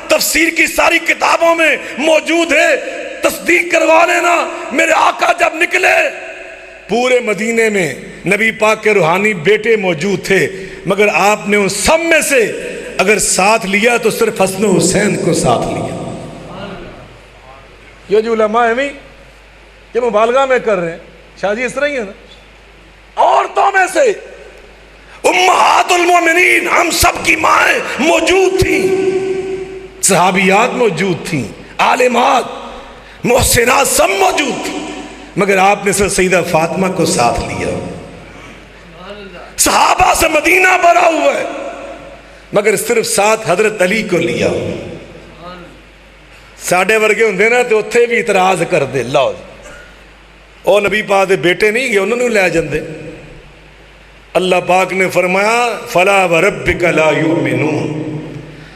تفسیر کی ساری کتابوں میں موجود ہے، تصدیق کروا لینا. میرے آقا جب نکلے پورے مدینے میں نبی پاک کے روحانی بیٹے موجود تھے، مگر آپ نے ان سب میں سے اگر ساتھ لیا تو صرف حسن حسین کو ساتھ لیا. یہ جو علماء ہیں یہ مبالغہ میں کر رہے ہیں، شاہ جی اس طرح ہی ہے نا. عورتوں میں سے امہات المومنین، ہم سب کی مائیں موجود تھیں، صحابیات موجود تھیں، عالمات محسنات سب موجود تھیں، مگر آپ نے صرف سیدہ فاطمہ کو ساتھ لیا. صحابہ سے مدینہ بھرا ہوا ہے مگر صرف ساتھ حضرت علی کو لیا. ساڑھے ورگے ہوندے نا تو اتھے بھی اعتراض کر دے، لو او نبی پاک دے بیٹے نہیں گئے، انہوں نے لے جاندے. اللہ پاک نے فرمایا فلا وربک لا یؤمنون،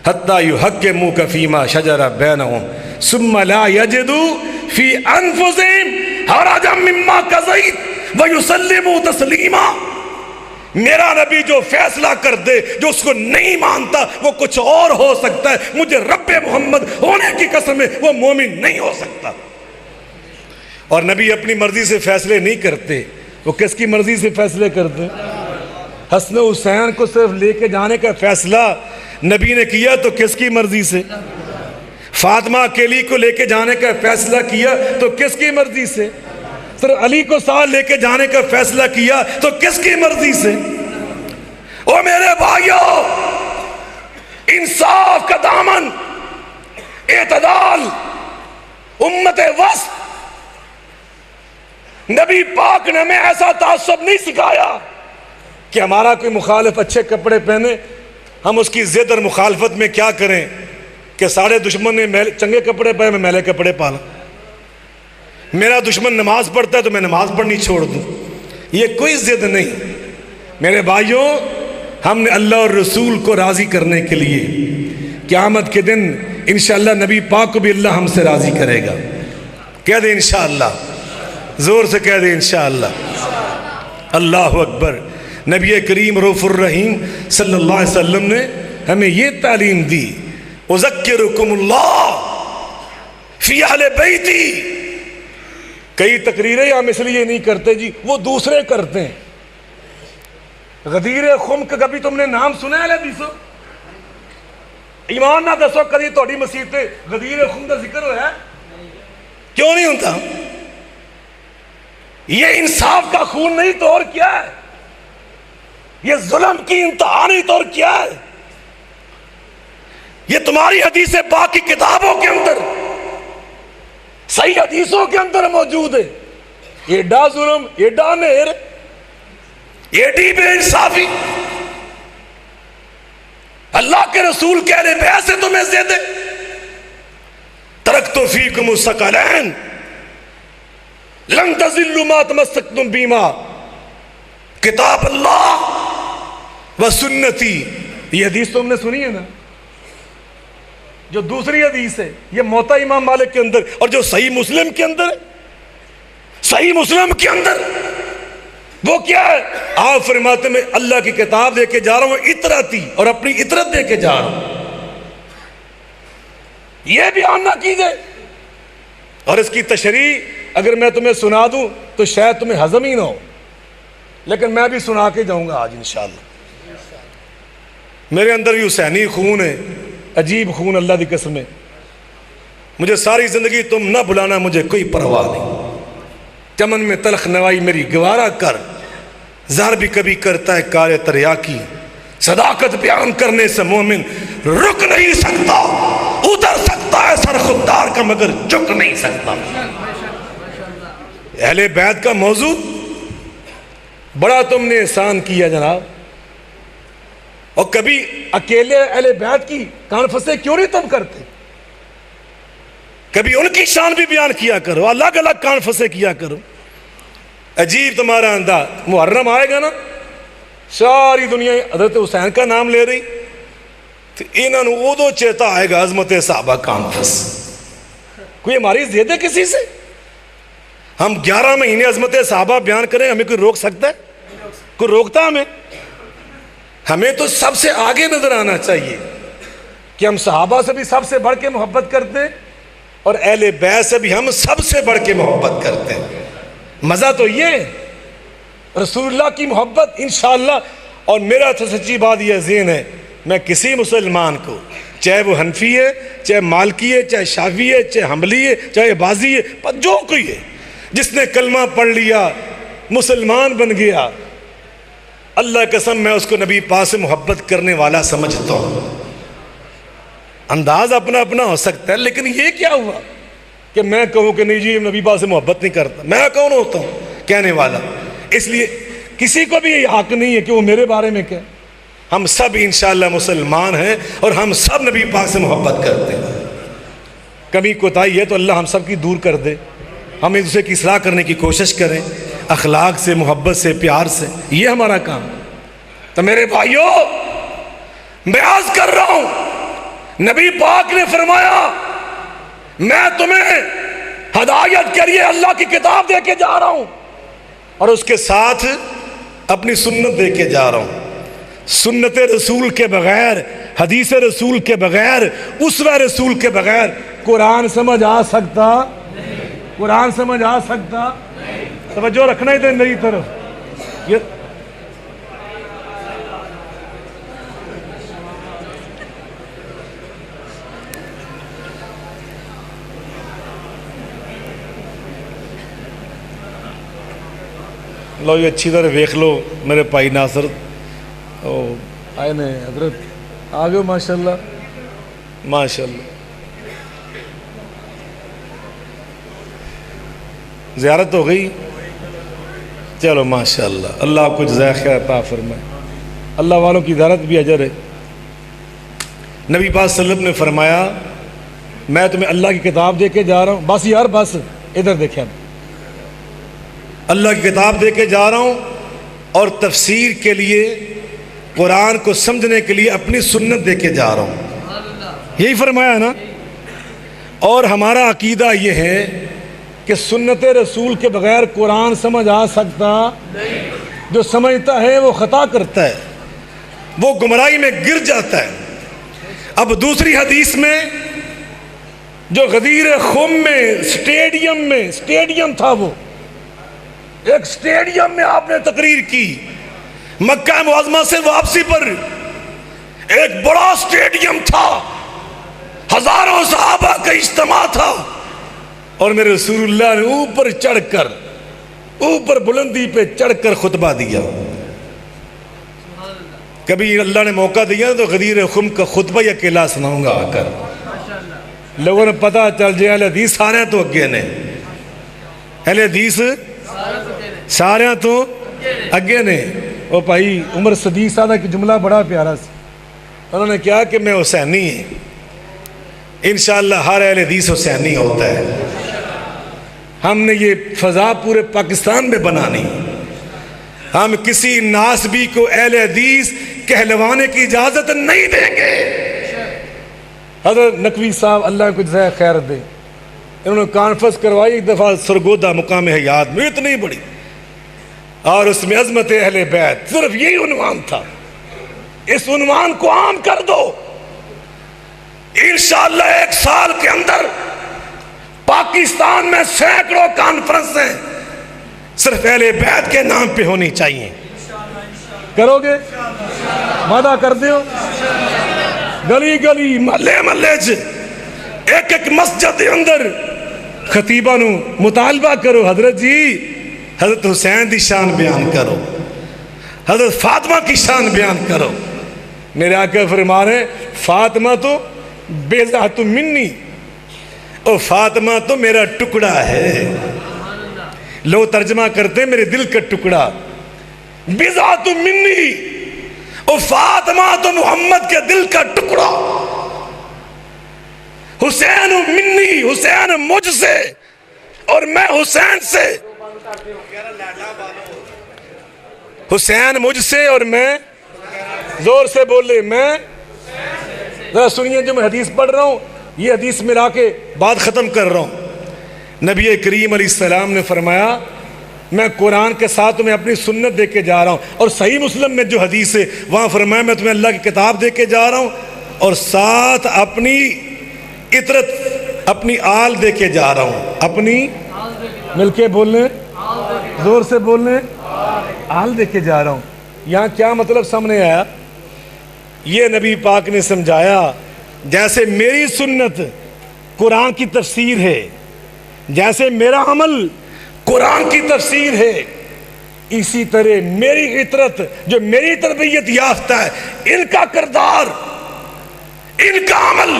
حتی یحکموک فیما شجر بینہم ثم لا یجدوا فی انفسہم حرجا مما قضیت ویسلموا تسلیما۔ میرا نبی جو فیصلہ کر دے، جو اس کو نہیں مانتا وہ کچھ اور ہو سکتا ہے، مجھے رب محمد ہونے کی قسم ہے وہ مومن نہیں ہو سکتا۔ اور نبی اپنی مرضی سے فیصلے نہیں کرتے، وہ کس کی مرضی سے فیصلے کرتے؟ حسن حسین کو صرف لے کے جانے کا فیصلہ نبی نے کیا تو کس کی مرضی سے؟ فاطمہ اکیلی کو لے کے جانے کا فیصلہ کیا تو کس کی مرضی سے؟ صرف علی کو ساتھ لے کے جانے کا فیصلہ کیا تو کس کی مرضی سے؟ او میرے بھائیو، انصاف کا دامن، اعتدال، امت وسط، نبی پاک نے ہمیں ایسا تعصب نہیں سکھایا کہ ہمارا کوئی مخالف اچھے کپڑے پہنے ہم اس کی ضد اور مخالفت میں کیا کریں کہ سارے دشمن نے چنگے کپڑے پہنے میں میلے کپڑے پالا، میرا دشمن نماز پڑھتا ہے تو میں نماز پڑھنی چھوڑ دوں، یہ کوئی ضد نہیں۔ میرے بھائیوں، ہم نے اللہ اور رسول کو راضی کرنے کے لیے قیامت کے دن انشاءاللہ نبی پاک کو بھی اللہ ہم سے راضی کرے گا۔ کہہ دیں انشاءاللہ، زور سے کہہ دیں انشاءاللہ۔ اللہ اکبر۔ نبی کریم رؤوف الرحیم صلی اللہ علیہ وسلم نے ہمیں یہ تعلیم دی، اذکرکم اللہ فی اہل بیتی۔ کئی تقریریں ہم اس لیے نہیں کرتے جی، وہ دوسرے کرتے ہیں۔ غدیر خم کا کبھی تم نے نام سنا ہے حدیثوں؟ ایمان نہ دسو کبھی تہاڈی مسیح تے غدیر خم کا ذکر ہوا ہے؟ کیوں نہیں ہوتا؟ یہ انصاف کا خون نہیں تو اور کیا ہے؟ یہ ظلم کی انتہا نہیں تو اور کیا ہے؟ یہ تمہاری حدیث پاک کی کتابوں کے اندر، صحیح حدیثوں کے اندر موجود ہے۔ ایڈا ظلم، ایڈا مہر، ایڈی بے انصافی، اللہ کے رسول کہہ رہے بے سے تمہیں زیادہ ترکت فیکم الثقلین لن تضلوا ما تمسکتم بہما، کتاب اللہ و سنتی۔ یہ حدیث تم نے سنی ہے نا؟ جو دوسری حدیث ہے یہ موطا امام مالک کے اندر، اور جو صحیح مسلم کے اندر ہے، صحیح مسلم کے اندر وہ کیا ہے؟ آپ فرماتے میں اللہ کی کتاب دے کے جا رہا ہوں اطرتی، اور اپنی اطرت دے کے جا رہا ہوں، یہ بیان نہ کیجئے۔ اور اس کی تشریح اگر میں تمہیں سنا دوں تو شاید تمہیں ہضم ہی نہ ہو، لیکن میں بھی سنا کے جاؤں گا آج انشاءاللہ۔ میرے اندر بھی حسینی خون ہے، عجیب خون، اللہ دی قسم ہے۔ مجھے ساری زندگی تم نہ بلانا، مجھے کوئی پرواہ نہیں، چمن میں تلخ نوائی میری گوارا کر، زہر بھی کبھی کرتا ہے کار تریاکی، صداقت بیان کرنے سے مومن رک نہیں سکتا، اتر سکتا ہے سر خوددار کا مگر جھک نہیں سکتا۔ اہل بیت کا موضوع بڑا تم نے احسان کیا جناب، اور کبھی اکیلے اہل بیت کی کانفرنسیں کیوں نہیں تم کرتے؟ کبھی ان کی شان بھی بیان کیا کرو، الگ الگ کانفرنسیں کیا کرو۔ عجیب تمہارا انداز، محرم آئے گا نا، ساری دنیا حضرت حسین کا نام لے رہی، تو انہوں نے ادو چیتا آئے گا عظمت صحابہ کانفرنس۔ کوئی ہماری زیادہ کسی سے؟ ہم 11 مہینے عظمت صحابہ بیان کریں، ہمیں کوئی روک سکتا ہے؟ کوئی روکتا ہمیں؟ ہمیں تو سب سے آگے نظر آنا چاہیے کہ ہم صحابہ سے بھی سب سے بڑھ کے محبت کرتے ہیں، اور اہل بیت سے بھی ہم سب سے بڑھ کے محبت کرتے ہیں۔ مزہ تو یہ ہے، رسول اللہ کی محبت انشاءاللہ۔ اور میرا تو سچی بات یہ ذہن ہے، میں کسی مسلمان کو، چاہے وہ حنفی ہے، چاہے مالکی ہے، چاہے شافعی ہے، چاہے حنبلی ہے، چاہے بازی ہے، جو کوئی ہے جس نے کلمہ پڑھ لیا مسلمان بن گیا، اللہ قسم میں اس کو نبی پاک سے محبت کرنے والا سمجھتا ہوں۔ انداز اپنا اپنا ہو سکتا ہے، لیکن یہ کیا ہوا کہ میں کہوں کہ نہیں جی نبی پاک سے محبت نہیں کرتا؟ میں کون ہوتا ہوں کہنے والا؟ اس لیے کسی کو بھی یہ حق نہیں ہے کہ وہ میرے بارے میں کہے۔ ہم سب انشاءاللہ مسلمان ہیں، اور ہم سب نبی پاک سے محبت کرتے ہیں۔ کمی کوتاہی ہے تو اللہ ہم سب کی دور کر دے، ہم ایک دوسرے کی اصلاح کرنے کی کوشش کریں، اخلاق سے، محبت سے، پیار سے، یہ ہمارا کام۔ تو میرے بھائیوں، میں عرض کر رہا ہوں نبی پاک نے فرمایا میں تمہیں ہدایت کے لیے اللہ کی کتاب دے کے جا رہا ہوں اور اس کے ساتھ اپنی سنت دے کے جا رہا ہوں. سنت رسول کے بغیر، حدیث رسول کے بغیر، اسوہ رسول کے بغیر قرآن سمجھ آ سکتا؟ قرآن سمجھ آ سکتا؟ توجہ رکھنا ہی تھا میری طرف. یہ لو یہ اچھی طرح ویکھ لو میرے بھائی ناصر آئے نے حضرت آ گئے ماشاءاللہ ماشاءاللہ. زیارت ہو گئی، چلو ماشاءاللہ. اللہ آپ کو جزائے خیر عطا فرمائے. اللہ والوں کی زیارت بھی اجر ہے. نبی پاک صلی اللہ علیہ وسلم نے فرمایا میں تمہیں اللہ کی کتاب دے کے جا رہا ہوں. بس یار بس ادھر دیکھیں، اللہ کی کتاب دے کے جا رہا ہوں اور تفسیر کے لیے قرآن کو سمجھنے کے لیے اپنی سنت دے کے جا رہا ہوں. یہی فرمایا نا. اور ہمارا عقیدہ یہ ہے کہ سنت رسول کے بغیر قرآن سمجھ آ سکتا؟ جو سمجھتا ہے وہ خطا کرتا ہے، وہ گمراہی میں گر جاتا ہے. اب دوسری حدیث میں جو غدیر خم میں اسٹیڈیم تھا، وہ ایک اسٹیڈیم میں آپ نے تقریر کی. مکہ معظمہ سے واپسی پر ایک بڑا اسٹیڈیم تھا، ہزاروں صحابہ کا اجتماع تھا اور میرے رسول اللہ نے اوپر بلندی پہ چڑھ کر خطبہ دیا. کبھی اللہ نے موقع دیا تو غدیر خم کا خطبہ یا اکیلا سناؤں گا آ کر. لوگوں نے پتا چل جائے اہل حدیث سارے تو اگے نے، اہل حدیث سارے تو اگے نے. وہ بھائی عمر صدیق صاحب کی جملہ بڑا پیارا سی. انہوں نے کہا کہ میں حسینی ہوں. انشاءاللہ ہر اہل حدیث حسینی ہوتا ہے. ہم نے یہ فضا پورے پاکستان میں بنانی. ہم کسی ناسبی کو اہل حدیث کہلوانے کی اجازت نہیں دیں گے. حضرت نقوی صاحب اللہ کو جزائے خیر دے، انہوں نے کانفرنس کروائی ایک دفعہ سرگودا مقام حیات میں، اتنی بڑی، اور اس میں عظمت اہل بیت، صرف یہی عنوان تھا. اس عنوان کو عام کر دو، انشاءاللہ 1 سال کے اندر پاکستان میں سینکڑوں کانفرنسیں صرف اہل بیت کے نام پہ ہونی چاہیے. کرو گے؟ وعدہ کر دیو. گلی گلی محلے ایک مسجد کے اندر خطیبہ نو مطالبہ کرو، حضرت جی حضرت حسین دی شان بیان کرو، حضرت فاطمہ کی شان بیان کرو. میرے آقا فرما رہے ہیں فاطمہ تو بیضاۃ منی، او فاطمہ تو میرا ٹکڑا ہے. لو ترجمہ کرتے میرے دل کا ٹکڑا. بیضاۃ منی، او فاطمہ تو محمد کے دل کا ٹکڑا. حسین منی، حسین مجھ سے اور میں حسین سے. حسین مجھ سے اور میں، زور سے بولے میں. ذرا سنیے جو میں حدیث پڑھ رہا ہوں، یہ حدیث ملا کے بات ختم کر رہا ہوں. نبی کریم علیہ السلام نے فرمایا میں قرآن کے ساتھ تمہیں اپنی سنت دے کے جا رہا ہوں. اور صحیح مسلم میں جو حدیث ہے وہاں فرمایا میں تمہیں اللہ کی کتاب دے کے جا رہا ہوں اور ساتھ اپنی عطرت، اپنی آل دے کے جا رہا ہوں. اپنی، مل کے بولنے، زور سے بولنے، آل دے کے جا رہا ہوں. یہاں کیا مطلب سامنے آیا؟ یہ نبی پاک نے سمجھایا جیسے میری سنت قرآن کی تفسیر ہے، جیسے میرا عمل قرآن کی تفسیر ہے، اسی طرح میری عطرت جو میری تربیت یافتہ ہے، ان کا کردار، ان کا عمل،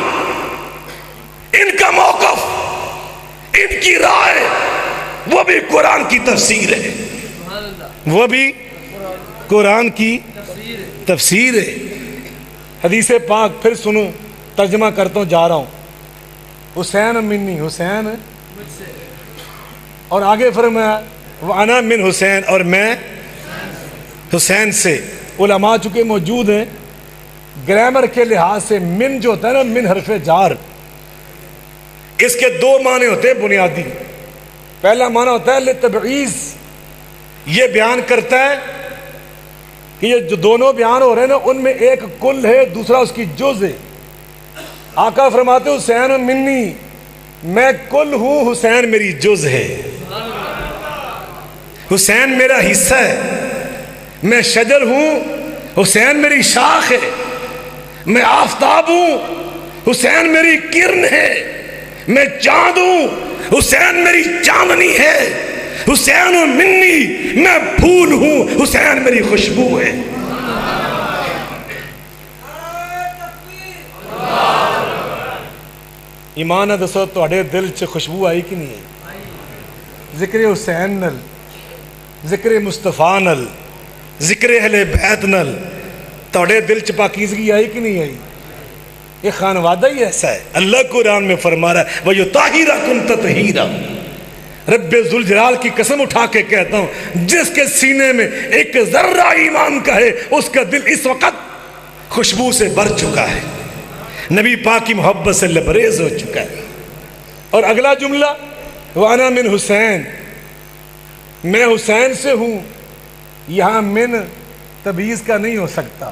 ان کا موقف، ان کی رائے، وہ بھی قرآن کی تفسیر ہے. وہ بھی قرآن کی تفسیر ہے. حدیث پاک پھر سنو، ترجمہ کرتا ہوں، جا رہا ہوں. حسین منی، حسین اور آگے فرمایا وَأَنَا مِنْ حسین، اور میں حسین سے. علماء چکے موجود ہیں گرامر کے لحاظ سے من جو ہوتا ہے نا، من حرف جار، اس کے دو معنی ہوتے ہیں بنیادی۔ پہلا معنی ہوتا ہے لتبعیض، یہ بیان کرتا ہے کہ یہ جو دونوں بیان ہو رہے ہیں نا، ان میں ایک کل ہے، دوسرا اس کی جز ہے۔ آقا فرماتے حسین منی، میں کل ہوں، حسین میری جز ہے، حسین میرا حصہ ہے، میں شجر ہوں، حسین میری شاخ ہے، میں آفتاب ہوں، حسین میری کرن ہے، میں چاند ہوں، حسین میری چاندنی ہے، حسین منی، میں پھول ہوں، حسین میری خوشبو ہے۔ ایمان ہے دسو تواڈے دل چ خوشبو آئی کہ نہیں آئی؟ ذکر حسین نل، ذکر مصطفیٰ نل، ذکر اہل بیت نل تواڈے دل چ پاکیزگی آئی کہ نہیں آئی؟ یہ خانوادہ ہی ایسا ہے۔ اللہ قرآن میں فرما رہا ہے وَيُطَهِّرَكُمْ تَطْهِيرًا، رب ذوالجلال کی قسم اٹھا کے کہتا ہوں، جس کے سینے میں ایک ذرہ ایمان کا ہے، اس کا دل اس وقت خوشبو سے بھر چکا ہے، نبی پاک کی محبت سے لبریز ہو چکا ہے۔ اور اگلا جملہ وَأَنَا مِنْ حسین، میں حسین سے ہوں، یہاں من تبعیض کا نہیں ہو سکتا۔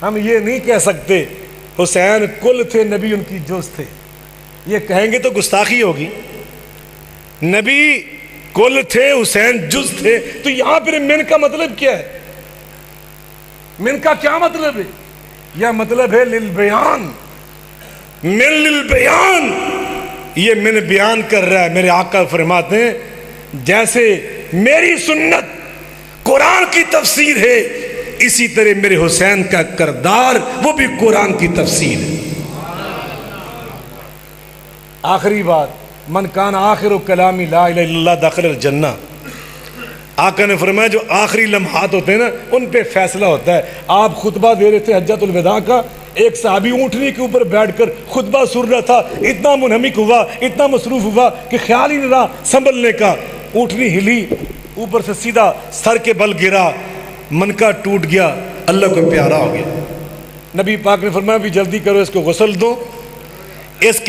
ہم یہ نہیں کہہ سکتے حسین کل تھے، نبی ان کی جز تھے، یہ کہیں گے تو گستاخی ہوگی۔ نبی کل تھے، حسین جز تھے، تو یہاں پھر من کا مطلب کیا ہے؟ من کا کیا مطلب ہے؟ یہ مطلب ہے للبیان، من للبیان، یہ من بیان کر رہا ہے۔ میرے آقا فرماتے ہیں جیسے میری سنت قرآن کی تفسیر ہے، اسی طرح میرے حسین کا کردار وہ بھی قرآن کی تفسیر ہے۔ آخری بات، من کان آخر کلامی لا الہ الا اللہ داخل الجنہ، آقا نے فرمایا جو آخری لمحات ہوتے ہیں نا، ان پہ فیصلہ ہوتا ہے۔ آپ خطبہ دے رہے تھے حجۃ الوداع کا، ایک صحابی اونٹنی کے اوپر بیٹھ کر خطبہ سن رہا تھا، اتنا منہمک ہوا، اتنا مصروف ہوا کہ خیال ہی نہیں رہا سنبھلنے کا، اونٹنی ہلی، اوپر سے سیدھا سر کے بل گرا، منکا ٹوٹ گیا، اللہ کو پیارا ہو گیا۔ نبی پاک نے فرمایا بھی جلدی کرو، اس کو غسل دو، اس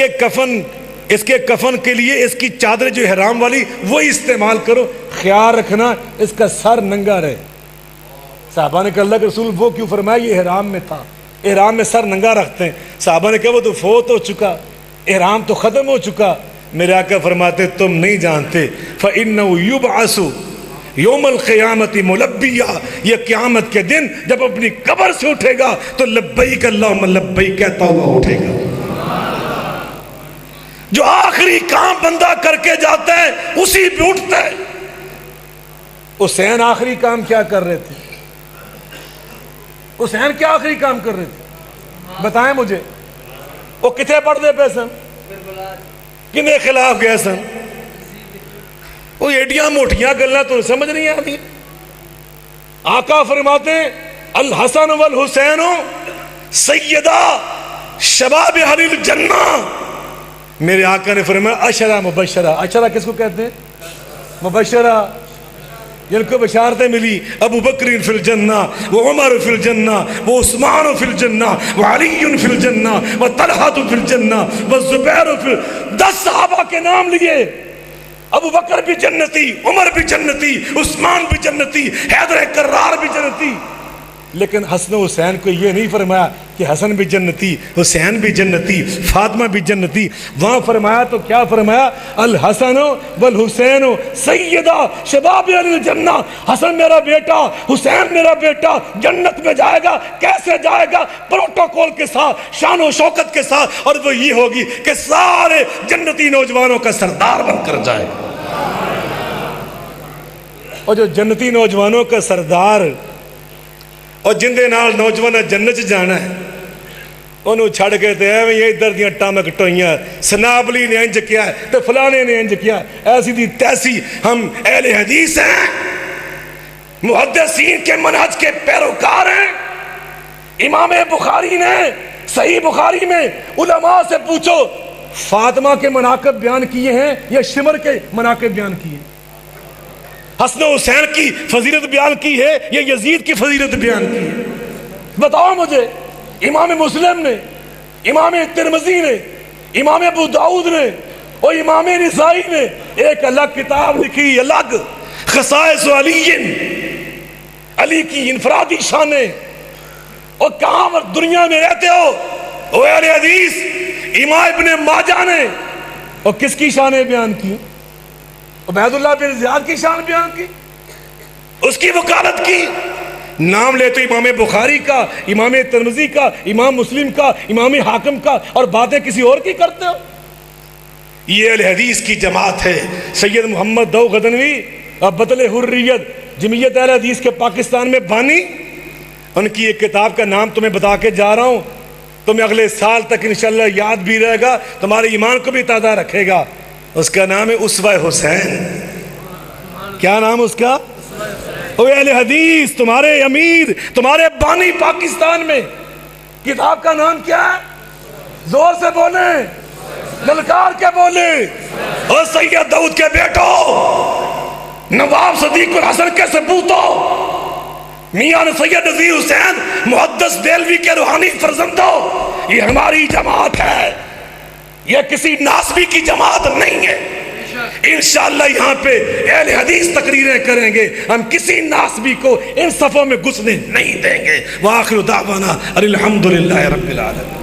کے کفن کے لیے اس کی چادر جو احرام والی وہ استعمال کرو، خیال رکھنا اس کا سر ننگا رہے۔ صحابہ نے کہا اللہ کے رسول وہ کیوں؟ فرمایا یہ احرام میں تھا، احرام میں سر ننگا رکھتے ہیں۔ صحابہ نے کہا وہ تو فوت ہو چکا، احرام تو ختم ہو چکا۔ میرے آقا فرماتے تم نہیں جانتے، فَإِنَّهُ يُبْعَثُ یوم القیامت ملبیہ، یہ قیامت کے دن جب اپنی قبر سے اٹھے گا تو لبیک اللہم لبیک کہتا ہوا اٹھے گا۔ جو آخری کام بندہ کر کے جاتا ہے اسی پہ اٹھتا ہے۔ حسین آخری کام کیا کر رہے تھے؟ حسین کیا آخری کام کر رہے تھے بتائیں مجھے؟ وہ کتنے پڑھتے پہ سن؟ کنے خلاف گئے سن؟ وہ ایڈیاں موٹیاں گلنا تو سمجھ نہیں آتی۔ آقا فرماتے ہیں الحسن والحسین سیدہ شباب اہل الجنہ۔ میرے آقا نے فرمایا عشرہ مبشرہ، عشرہ کس کو کہتے ہیں؟ مبشرہ، جن کو بشارتیں ملی، ابو بکر فی الجنہ، و عمر فی الجنہ، و عثمان فی الجنہ، و علی فی الجنہ، و طلحہ فی الجنہ، و زبیر فی 10 صحابہ کے نام لیے، ابو بکر بھی جنتی، عمر بھی جنتی، عثمان بھی جنتی، حیدر کرار بھی جنتی۔ لیکن حسن و حسین کو یہ نہیں فرمایا کہ حسن بھی جنتی، حسین بھی جنتی، فاطمہ بھی جنتی۔ وہاں فرمایا تو کیا فرمایا؟ الحسن والحسین سیدہ شباب اہل الجنہ، حسن میرا بیٹا، حسین میرا بیٹا جنت میں جائے گا۔ کیسے جائے گا؟ پروٹوکول کے ساتھ، شان و شوکت کے ساتھ، اور وہ یہ ہوگی کہ سارے جنتی نوجوانوں کا سردار بن کر جائے گا۔ اور جو جنتی نوجوانوں کا سردار اور جن دے نال نوجوان جنت جانا ہے، انہوں چھڑ کے تے ایویں یہ ادھر دیاں ٹامک ٹوئیاں، سنابلی نے انج کیا ہے تے فلانے نے انج کیا ہے، ایسی دی تیسی۔ ہم اہل حدیث ہیں، محدثین کے منہج کے پیروکار ہیں۔ امام بخاری نے صحیح بخاری میں علماء سے پوچھو فاطمہ کے مناقب بیان کیے ہیں یا شمر کے مناقب بیان کیے ہیں؟ حسن و حسین کی فضیلت بیان کی ہے یا یزید کی فضیلت بیان کی ہے؟ بتاؤ مجھے۔ امام مسلم نے، امام ترمذی نے، امام ابو داؤد نے اور امام نسائی نے ایک الگ کتاب لکھی، الگ خصائص علی، علی کی انفرادی شانیں. اور کہاں پر دنیا میں رہتے ہو او اہل حدیث؟ امام ابن ماجہ نے اور کس کی شانیں بیان کی؟ عبید اللہ بن زیاد کی شان بیان کی، اس کی وکالت کی. نام لیتے امام بخاری کا، امام ترمذی کا، امام مسلم کا، امام حاکم کا، اور باتیں کسی اور کی کرتے ہو. یہ اہل حدیث کی جماعت ہے. سید محمد دو غزنوی اور بطل حریت جمعیت اہل حدیث کے پاکستان میں بانی، ان کی ایک کتاب کا نام تمہیں بتا کے جا رہا ہوں، تمہیں اگلے سال تک انشاءاللہ یاد بھی رہے گا، تمہارے ایمان کو بھی تازہ رکھے گا. اس کا نام ہے اسوہ حسین. کیا نام اس کا؟ او اہل حدیث، تمہارے امیر، تمہارے بانی پاکستان میں کتاب کا نام کیا ہے؟ زور سے بولیں، للکار کے بولیں. اور سید داؤد کے بیٹو، نواب صدیق الحسن کے سپوتو، میاں سید نذیر حسین محدث دہلوی کے روحانی فرزندو، یہ ہماری جماعت ہے، یہ کسی ناسبی کی جماعت نہیں ہے. انشاءاللہ یہاں پہ اہل حدیث تقریریں کریں گے، ہم کسی ناسبی کو ان صفوں میں گھسنے نہیں دیں گے. وآخر دعوانا الحمدللہ رب العالمین.